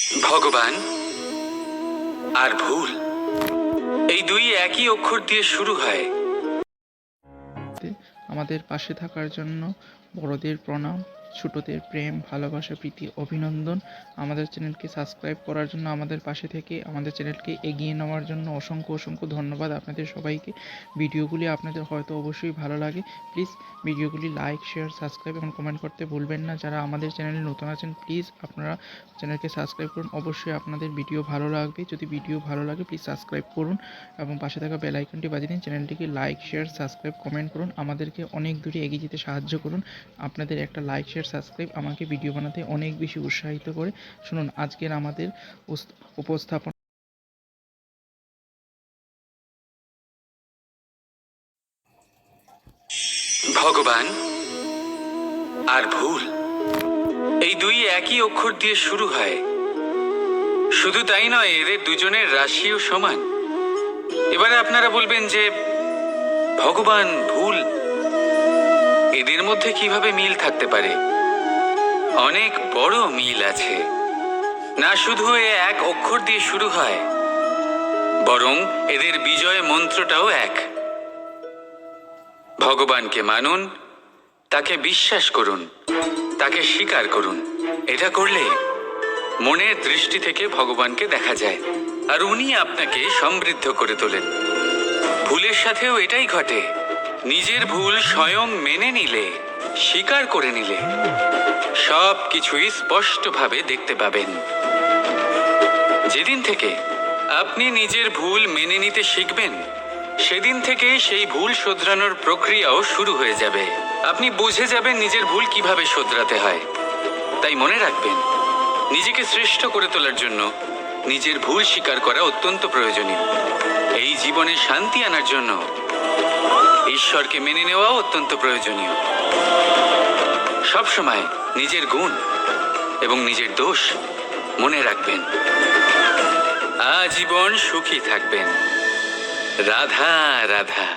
ভগবান আর ভুল, এই দুই একই অক্ষর দিয়ে শুরু হয়। আমাদের পাশে থাকার জন্য বড়দের প্রণাম, ছোটদের প্রেম, ভালোবাসা, প্রীতি, অভিনন্দন। আমাদের চ্যানেলকে সাবস্ক্রাইব করার জন্য, আমাদের পাশে থেকে আমাদের চ্যানেলকে এগিয়ে নেওয়ার জন্য অসংখ্য অসংখ্য ধন্যবাদ আপনাদের সবাইকে। ভিডিওগুলি আপনাদের হয়তো অবশ্যই ভালো লাগে। প্লিজ ভিডিওগুলি লাইক, শেয়ার, সাবস্ক্রাইব এবং কমেন্ট করতে ভুলবেন না। যারা আমাদের চ্যানেলে নতুন আছেন, প্লিজ আপনারা চ্যানেলকে সাবস্ক্রাইব করুন। অবশ্যই আপনাদের ভিডিও ভালো লাগবে। যদি ভিডিও ভালো লাগে প্লিজ সাবস্ক্রাইব করুন এবং পাশে থাকা বেল আইকনটি বাজিয়ে দিন। চ্যানেলটিকে লাইক, শেয়ার, সাবস্ক্রাইব, কমেন্ট করুন। আমাদেরকে অনেক দূরে এগিয়ে যেতে সাহায্য করুন। আপনাদের একটা লাইক, শেয়ার, সাবস্ক্রাইব আমাকে ভিডিও বানাতে অনেক বেশি উৎসাহিত করে। শুনুন আজকের আমাদের উপস্থাপন। ভগবান আর ভুল, এই দুই একই অক্ষর দিয়ে শুরু হয়। শুধু তাই নয়, এদের দুজনের রাশিও সমান। এবারে আপনারা বলবেন যে ভগবান, ভুল, এদের মধ্যে কিভাবে মিল থাকতে পারে? অনেক বড় মিল আছে। না শুধু এ এক অক্ষর দিয়ে শুরু হয়, বরং এদের বিজয় মন্ত্রটাও এক। ভগবানকে মানুন, তাকে বিশ্বাস করুন, তাকে স্বীকার করুন। এটা করলে মনের দৃষ্টি থেকে ভগবানকে দেখা যায়, আর উনি আপনাকে সমৃদ্ধ করে তোলেন। ভুলের সাথেও এটাই ঘটে। নিজের ভুল স্বয়ং মেনে নিলে, স্বীকার করে নিলে, সব কিছুই স্পষ্টভাবে দেখতে পাবেন। যেদিন থেকে আপনি নিজের ভুল মেনে নিতে শিখবেন, সেদিন থেকে সেই ভুল শোধরানোর প্রক্রিয়াও শুরু হয়ে যাবে। আপনি বুঝে যাবেন নিজের ভুল কিভাবে শোধরাতে হয়। তাই মনে রাখবেন, নিজেকে শ্রেষ্ঠ করে তোলার জন্য নিজের ভুল স্বীকার করা অত্যন্ত প্রয়োজনীয়। এই জীবনে শান্তি আনার জন্য ঈশ্বরকে মেনে নেওয়াও অত্যন্ত প্রয়োজনীয়। সবসময় নিজের গুণ এবং নিজের দোষ মনে রাখবেন। আজীবন সুখী থাকবেন। রাধা রাধা।